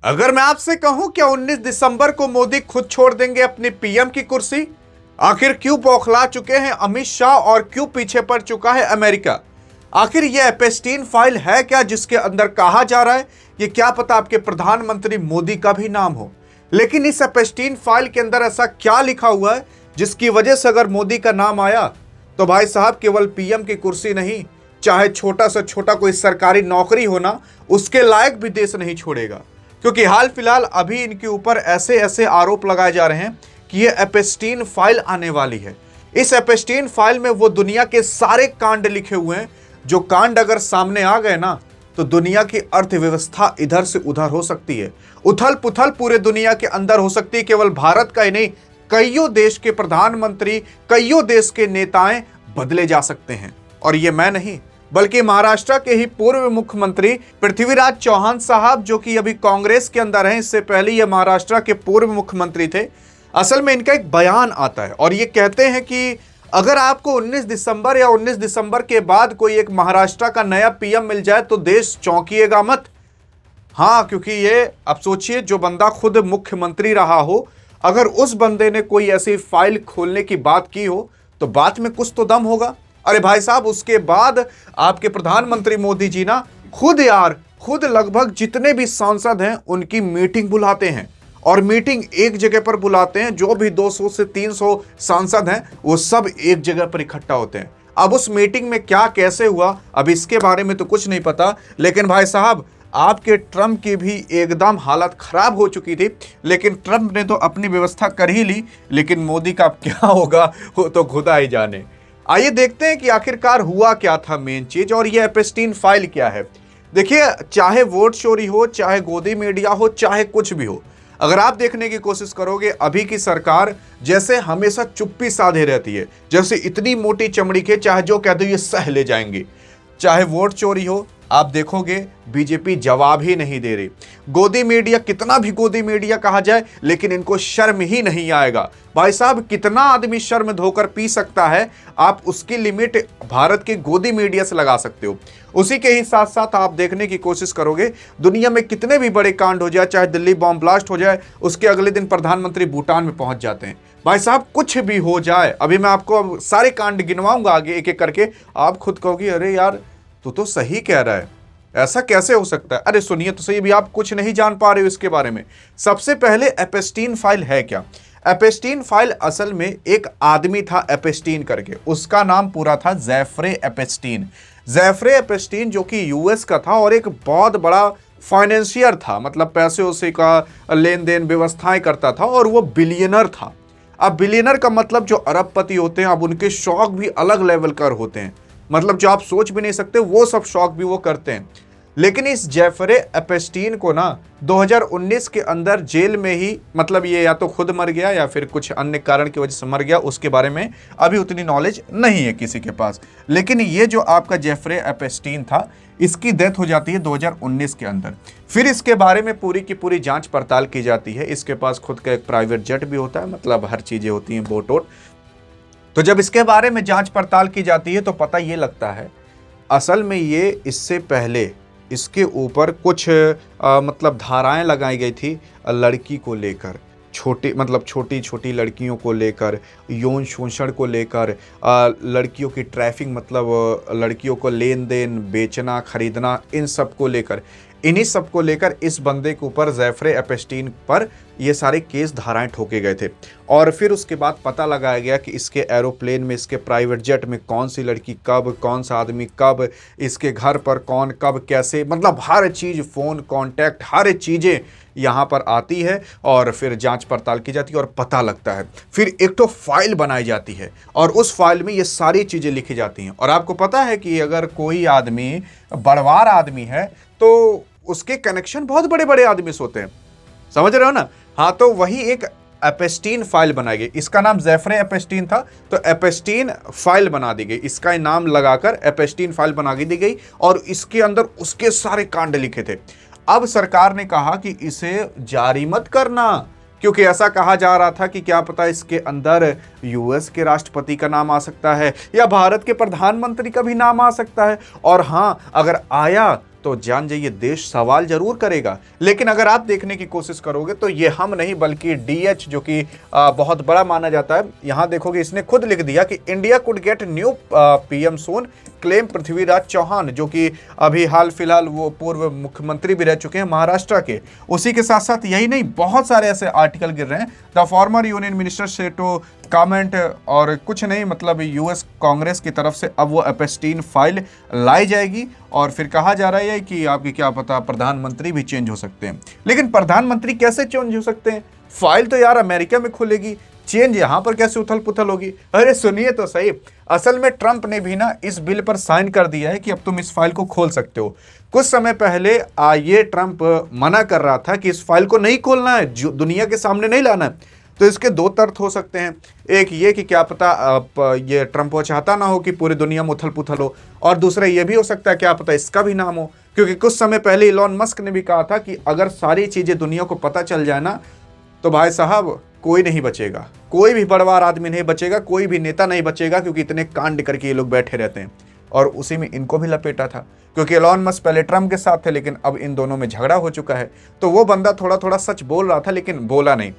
अगर मैं आपसे कहूं क्या 19 दिसंबर को मोदी खुद छोड़ देंगे अपनी पीएम की कुर्सी? आखिर क्यों बौखला चुके हैं अमित शाह और क्यों पीछे पड़ चुका है अमेरिका? आखिर यह एपेस्टीन फाइल है क्या जिसके अंदर कहा जा रहा है ये क्या पता आपके प्रधानमंत्री मोदी का भी नाम हो? लेकिन इस एपेस्टीन फाइल के अंदर ऐसा क्या लिखा हुआ है जिसकी वजह से अगर मोदी का नाम आया तो भाई साहब केवल पीएम की कुर्सी नहीं, चाहे छोटा से छोटा कोई सरकारी नौकरी होना उसके लायक भी देश नहीं छोड़ेगा। क्योंकि हाल फिलहाल अभी इनके ऊपर ऐसे ऐसे आरोप लगाए जा रहे हैं कि ये एपेस्टीन फाइल आने वाली है। इस एपेस्टीन फाइल में वो दुनिया के सारे कांड लिखे हुए हैं जो कांड अगर सामने आ गए ना तो दुनिया की अर्थव्यवस्था इधर से उधर हो सकती है, उथल पुथल पूरे दुनिया के अंदर हो सकती है। केवल भारत का ही नहीं, कईयों देश के प्रधानमंत्री, कईयों देश के नेताएं बदले जा सकते हैं। और ये मैं नहीं बल्कि महाराष्ट्र के ही पूर्व मुख्यमंत्री पृथ्वीराज चौहान साहब, जो कि अभी कांग्रेस के अंदर हैं, इससे पहले ये महाराष्ट्र के पूर्व मुख्यमंत्री थे। असल में इनका एक बयान आता है और ये कहते हैं कि अगर आपको 19 दिसंबर या 19 दिसंबर के बाद कोई एक महाराष्ट्र का नया पीएम मिल जाए तो देश चौंकिएगा मत। हाँ, क्योंकि ये अब सोचिए, जो बंदा खुद मुख्यमंत्री रहा हो, अगर उस बंदे ने कोई ऐसी फाइल खोलने की बात की हो तो बात में कुछ तो दम होगा। अरे भाई साहब, उसके बाद आपके प्रधानमंत्री मोदी जी ना खुद लगभग जितने भी सांसद हैं उनकी मीटिंग बुलाते हैं और मीटिंग एक जगह पर बुलाते हैं। जो भी 200 से 300 सांसद हैं वो सब एक जगह पर इकट्ठा होते हैं। अब उस मीटिंग में क्या कैसे हुआ अब इसके बारे में तो कुछ नहीं पता, लेकिन भाई साहब आपके ट्रंप की भी एकदम हालत खराब हो चुकी थी, लेकिन ट्रंप ने तो अपनी व्यवस्था कर ही ली, लेकिन मोदी का क्या होगा वो तो खुदा ही जाने। आइए देखते हैं कि आखिरकार हुआ क्या था मेन चीज और ये एपेस्टीन फाइल क्या है। देखिए, चाहे वोट चोरी हो, चाहे गोदी मीडिया हो, चाहे कुछ भी हो, अगर आप देखने की कोशिश करोगे अभी की सरकार जैसे हमेशा चुप्पी साधे रहती है, जैसे इतनी मोटी चमड़ी के चाहे जो कह दो ये सह ले जाएंगे। चाहे वोट चोरी हो, आप देखोगे बीजेपी जवाब ही नहीं दे रही। गोदी मीडिया, कितना भी गोदी मीडिया कहा जाए, लेकिन इनको शर्म ही नहीं आएगा। भाई साहब, कितना आदमी शर्म धोकर पी सकता है, आप उसकी लिमिट भारत के गोदी मीडिया से लगा सकते हो। उसी के ही साथ साथ आप देखने की कोशिश करोगे दुनिया में कितने भी बड़े कांड हो जाए, चाहे दिल्ली बॉम्ब ब्लास्ट हो जाए, उसके अगले दिन प्रधानमंत्री भूटान में पहुंच जाते हैं। भाई साहब, कुछ भी हो जाए, अभी मैं आपको सारे कांड गिनवाऊंगा आगे एक एक करके, आप खुद कहोगे अरे यार तू तो सही कह रहा है, ऐसा कैसे हो सकता है। अरे सुनिए तो सही, भी आप कुछ नहीं जान पा रहे हो इसके बारे में। सबसे पहले एपेस्टीन फाइल है क्या? एपेस्टीन फाइल असल में एक आदमी था एपेस्टीन करके, उसका नाम पूरा था जेफरे एपेस्टीन। जेफरे एपेस्टीन जो कि यूएस का था और एक बहुत बड़ा फाइनेंशियर था, मतलब पैसे उसे का लेन देन व्यवस्थाएं करता था और वो बिलियनर था। अब बिलियनर का मतलब जो अरबपति होते हैं, अब उनके शौक भी अलग लेवल कर होते हैं, मतलब जो आप सोच भी नहीं सकते वो सब शौक भी वो करते हैं। लेकिन इस जेफरे एपेस्टीन को ना 2019 के अंदर जेल में ही, मतलब ये या तो खुद मर गया या फिर कुछ अन्य कारण की वजह से मर गया, उसके बारे में अभी उतनी नॉलेज नहीं है किसी के पास। लेकिन ये जो आपका जेफरे एपेस्टीन था, इसकी डेथ हो जाती है 2019 के अंदर। फिर इसके बारे में पूरी की पूरी जांच पड़ताल की जाती है। इसके पास खुद का एक प्राइवेट जेट भी होता है, मतलब हर चीज़ें होती हैं, बोट वोट। तो जब इसके बारे में जांच पड़ताल की जाती है तो पता ये लगता है असल में ये इससे पहले इसके ऊपर कुछ मतलब धाराएं लगाई गई थी लड़की को लेकर, छोटी छोटी लड़कियों को लेकर, यौन शोषण को लेकर, लड़कियों की ट्रैफिकिंग, मतलब लड़कियों को लेन देन, बेचना, खरीदना, इन सब को लेकर, इन्हीं सब को लेकर इस बंदे के ऊपर, जेफरे एपेस्टीन पर, ये सारे केस धाराएं ठोके गए थे। और फिर उसके बाद पता लगाया गया कि इसके एरोप्लेन में, इसके प्राइवेट जेट में कौन सी लड़की कब, कौन सा आदमी कब, इसके घर पर कौन कब कैसे, मतलब हर चीज़, फ़ोन कॉन्टैक्ट, हर चीज़ें यहाँ पर आती है और फिर जांच पड़ताल की जाती है और पता लगता है। फिर एक तो फाइल बनाई जाती है और उस फाइल में ये सारी चीज़ें लिखी जाती हैं। और आपको पता है कि अगर कोई आदमी बड़वार आदमी है तो उसके कनेक्शन बहुत बड़े बड़े आदमी से होते हैं, समझ रहे हो ना। हाँ, तो वही एक एपेस्टीन फाइल बनाई गई। इसका नाम जेफरे एपेस्टीन था तो एपेस्टीन फाइल बना दी गई, इसका नाम लगाकर एपेस्टीन फाइल बना दी गई और इसके अंदर उसके सारे कांड लिखे थे। अब सरकार ने कहा कि इसे जारी मत करना, क्योंकि ऐसा कहा जा रहा था कि क्या पता इसके अंदर यूएस के राष्ट्रपति का नाम आ सकता है या भारत के प्रधानमंत्री का भी नाम आ सकता है। और हाँ, अगर आया तो जान जाइए देश सवाल जरूर करेगा। लेकिन अगर आप देखने की कोशिश करोगे तो ये हम नहीं बल्कि डीएच जो कि बहुत बड़ा माना जाता है, यहां देखोगे इसने खुद लिख दिया कि India could get new PM soon, claim Prithviraj Chauhan, जो कि अभी हाल फिलहाल वो पूर्व मुख्यमंत्री भी रह चुके हैं महाराष्ट्र के। उसी के साथ साथ यही नहीं, बहुत सारे ऐसे आर्टिकल गिर रहे हैं। द फॉर्मर यूनियन मिनिस्टर से टू कमेंट, और कुछ नहीं मतलब यूएस कांग्रेस की तरफ से अब वो एपेस्टीन फाइल लाई जाएगी। और फिर कहा जा रहा है कि आपकी क्या पता प्रधानमंत्री भी चेंज हो सकते हैं। लेकिन प्रधानमंत्री कैसे चेंज हो सकते हैं? फाइल तो यार अमेरिका में खुलेगी, चेंज यहां पर कैसे उथल पुथल होगी? अरे सुनिए तो सही, असल में ट्रंप ने भी ना इस बिल पर साइन कर दिया है कि अब तुम इस फाइल को खोल सकते हो। कुछ समय पहले ये ट्रंप मना कर रहा था कि इस फाइल को नहीं खोलना है, जो दुनिया के सामने नहीं लाना है। तो इसके दो तर्क हो सकते हैं, एक ये कि क्या पता ये ट्रंप वो चाहता ना हो कि पूरी दुनिया में उथल पुथल हो, और दूसरा ये भी हो सकता है क्या पता इसका भी नाम हो, क्योंकि कुछ समय पहले इलॉन मस्क ने भी कहा था कि अगर सारी चीजें दुनिया को पता चल जाए ना तो भाई साहब कोई नहीं बचेगा, कोई भी बड़वार आदमी नहीं बचेगा, कोई भी नेता नहीं बचेगा, क्योंकि इतने कांड करके ये लोग बैठे रहते हैं। और उसी में इनको भी लपेटा था, क्योंकि एलॉन मस्क पहले ट्रंप के साथ थे लेकिन अब इन दोनों में झगड़ा हो चुका है। तो वो बंदा थोड़ा थोड़ा सच बोल रहा था लेकिन बोला नहीं।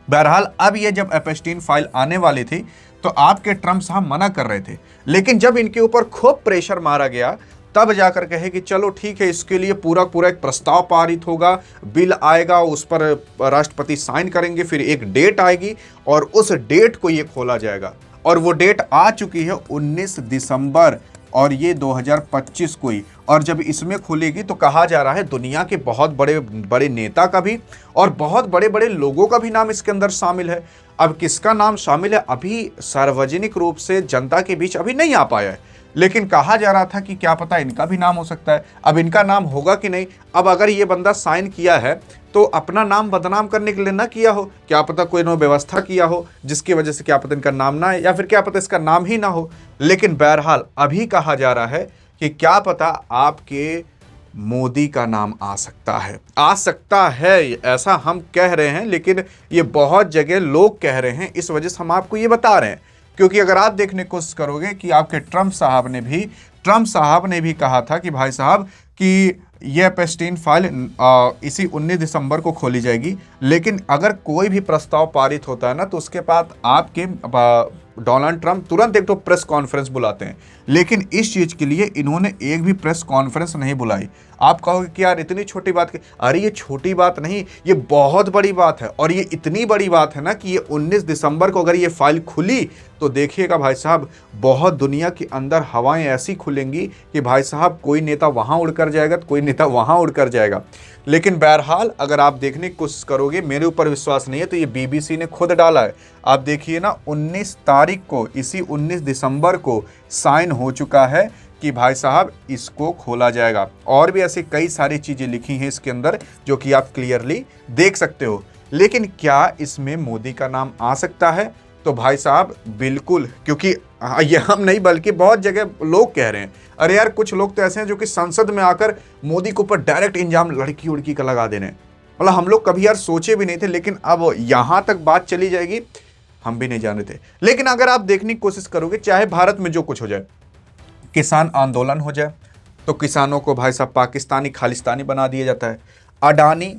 बहरहाल अब ये जब एपेस्टीन फाइल आने वाली थी तो आपके ट्रंप साहब मना कर रहे थे, लेकिन जब इनके ऊपर खूब प्रेशर मारा गया तब जाकर कहे कि चलो ठीक है, इसके लिए पूरा पूरा एक प्रस्ताव पारित होगा, बिल आएगा, उस पर राष्ट्रपति साइन करेंगे, फिर एक डेट आएगी और उस डेट को ये खोला जाएगा। और वो डेट आ चुकी है 19 दिसंबर, और ये 2025 को ही। और जब इसमें खुलेगी तो कहा जा रहा है दुनिया के बहुत बड़े बड़े नेता का भी और बहुत बड़े बड़े लोगों का भी नाम इसके अंदर शामिल है। अब किसका नाम शामिल है अभी सार्वजनिक रूप से जनता के बीच अभी नहीं आ पाया है, लेकिन कहा जा रहा था कि क्या पता इनका भी नाम हो सकता है। अब इनका नाम होगा कि नहीं, अब अगर ये बंदा साइन किया है तो अपना नाम बदनाम करने के लिए ना किया हो, क्या पता कोई नो व्यवस्था किया हो जिसकी वजह से क्या पता इनका नाम ना है, या फिर क्या पता इसका नाम ही ना हो। लेकिन बहरहाल अभी कहा जा रहा है कि क्या पता आपके मोदी का नाम आ सकता है, ऐसा हम कह रहे हैं, लेकिन ये बहुत जगह लोग कह रहे हैं, इस वजह से हम आपको ये बता रहे हैं। क्योंकि अगर आप देखने की कोशिश करोगे कि आपके ट्रंप साहब ने भी कहा था कि भाई साहब कि यह एपेस्टीन फाइल इसी 19 दिसंबर को खोली जाएगी, लेकिन अगर कोई भी प्रस्ताव पारित होता है ना तो उसके बाद आपके डोनाल्ड ट्रंप तुरंत एक तो प्रेस कॉन्फ्रेंस बुलाते हैं। लेकिन इस चीज़ के लिए इन्होंने एक भी प्रेस कॉन्फ्रेंस नहीं बुलाई। आप कहोगे कि यार इतनी छोटी बात, अरे ये छोटी बात नहीं, ये बहुत बड़ी बात है। और ये इतनी बड़ी बात है ना कि ये 19 दिसंबर को अगर ये फाइल खुली तो देखिएगा भाई साहब, बहुत दुनिया के अंदर हवाएं ऐसी खुलेंगी कि भाई साहब कोई नेता वहाँ उड़कर जाएगा तो कोई नेता वहाँ उड़कर जाएगा। लेकिन बहरहाल अगर आप देखने की कोशिश करोगे, मेरे ऊपर विश्वास नहीं है तो ये बीबीसी ने खुद डाला है, आप देखिए ना 19 तारीख को, इसी 19 दिसंबर को साइन हो चुका है कि भाई साहब इसको खोला जाएगा। और भी ऐसे कई सारी चीज़ें लिखी हैं इसके अंदर जो कि आप क्लियरली देख सकते हो। लेकिन क्या इसमें मोदी का नाम आ सकता है? तो भाई साहब बिल्कुल, क्योंकि ये हम नहीं बल्कि बहुत जगह लोग कह रहे हैं। अरे यार कुछ लोग तो ऐसे हैं जो कि संसद में आकर मोदी के ऊपर डायरेक्ट इल्जाम लड़की उड़की का लगा दे रहे हैं। मतलब हम लोग कभी यार सोचे भी नहीं थे, लेकिन अब यहाँ तक बात चली जाएगी हम भी नहीं जान रहे थे। लेकिन अगर आप देखने की कोशिश करोगे, चाहे भारत में जो कुछ हो जाए, किसान आंदोलन हो जाए तो किसानों को भाई साहब पाकिस्तानी खालिस्तानी बना दिया जाता है। अडानी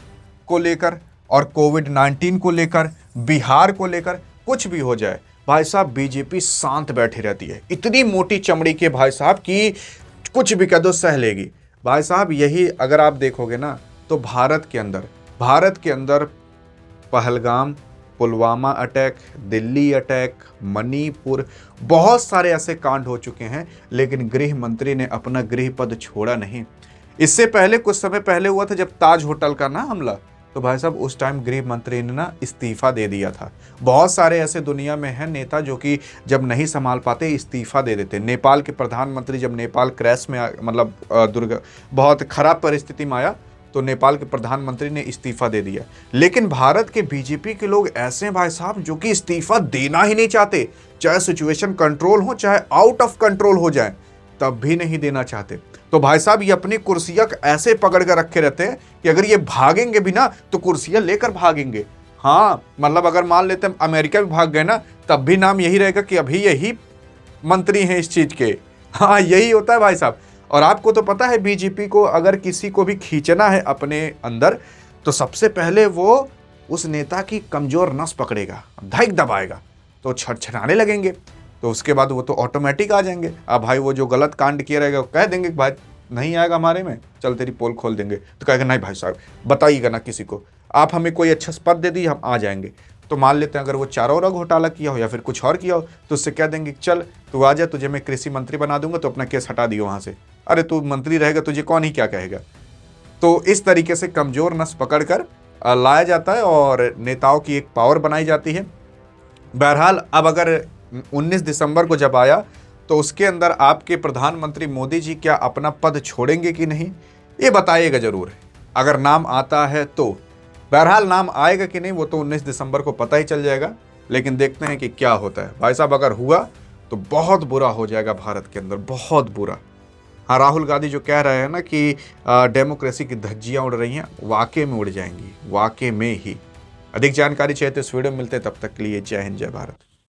को लेकर और कोविड-19 को लेकर, बिहार को लेकर कुछ भी हो जाए भाई साहब बीजेपी शांत बैठी रहती है, इतनी मोटी चमड़ी के भाई साहब कि कुछ भी कह दो सह लेगी। भाई साहब यही अगर आप देखोगे ना तो भारत के अंदर पहलगाम, पुलवामा अटैक, दिल्ली अटैक, मणिपुर, बहुत सारे ऐसे कांड हो चुके हैं, लेकिन गृह मंत्री ने अपना गृह पद छोड़ा नहीं। इससे पहले कुछ समय पहले हुआ था जब ताज होटल का ना हमला, तो भाई साहब उस टाइम गृह मंत्री ने ना इस्तीफा दे दिया था। बहुत सारे ऐसे दुनिया में हैं नेता जो कि जब नहीं संभाल पाते इस्तीफा दे देते। नेपाल के प्रधानमंत्री जब नेपाल क्रैश में मतलब बहुत खराब परिस्थिति में आया तो नेपाल के प्रधानमंत्री ने इस्तीफा दे दिया। लेकिन भारत के बीजेपी के लोग ऐसे हैं भाई साहब जो कि इस्तीफा देना ही नहीं चाहते, चाहे सिचुएशन कंट्रोल हो चाहे आउट ऑफ कंट्रोल हो जाए तब भी नहीं देना चाहते। तो भाई साहब ये अपनी कुर्सियां ऐसे पकड़ कर रखे रहते हैं कि अगर ये भागेंगे भी ना तो कुर्सियां लेकर भागेंगे। हाँ मतलब अगर मान लेते हैं अमेरिका भी भाग गए ना तब भी नाम यही रहेगा कि अभी यही मंत्री हैं इस चीज के। हाँ यही होता है भाई साहब। और आपको तो पता है बीजेपी को अगर किसी को भी खींचना है अपने अंदर तो सबसे पहले वो उस नेता की कमजोर नस पकड़ेगा, धैक दबाएगा, तो छटछटाने लगेंगे। तो उसके बाद वो तो ऑटोमेटिक आ जाएंगे। अब भाई वो जो गलत कांड किया रहेगा वो कह देंगे कि भाई नहीं आएगा हमारे में, चल तेरी पोल खोल देंगे। तो कहेगा नहीं भाई साहब बताइएगा ना किसी को, आप हमें कोई अच्छा पद दे दी हम आ जाएंगे। तो मान लेते हैं अगर वो चारों ओर घोटाला किया हो या फिर कुछ और किया हो तो उससे कह देंगे चल तू आ जा, तुझे मैं कृषि मंत्री बना दूंगा, तो अपना केस हटा दियो वहाँ से, अरे तू मंत्री रहेगा तुझे कौन ही क्या कहेगा। तो इस तरीके से कमजोर नस पकड़कर लाया जाता है और नेताओं की एक पावर बनाई जाती है। बहरहाल अब अगर 19 दिसंबर को जब आया तो उसके अंदर आपके प्रधानमंत्री मोदी जी क्या अपना पद छोड़ेंगे कि नहीं, ये बताइएगा जरूर। अगर नाम आता है तो बहरहाल नाम आएगा कि नहीं वो तो 19 दिसंबर को पता ही चल जाएगा, लेकिन देखते हैं कि क्या होता है। भाई साहब अगर हुआ तो बहुत बुरा हो जाएगा भारत के अंदर, बहुत बुरा। हाँ, राहुल गांधी जो कह रहे हैं ना कि डेमोक्रेसी की धज्जियां उड़ रही हैं, वाकई में उड़ जाएंगी, वाकई में ही। अधिक जानकारी चाहिए तो इस वीडियो में मिलते हैं, तब तक के लिए जय हिंद जय भारत।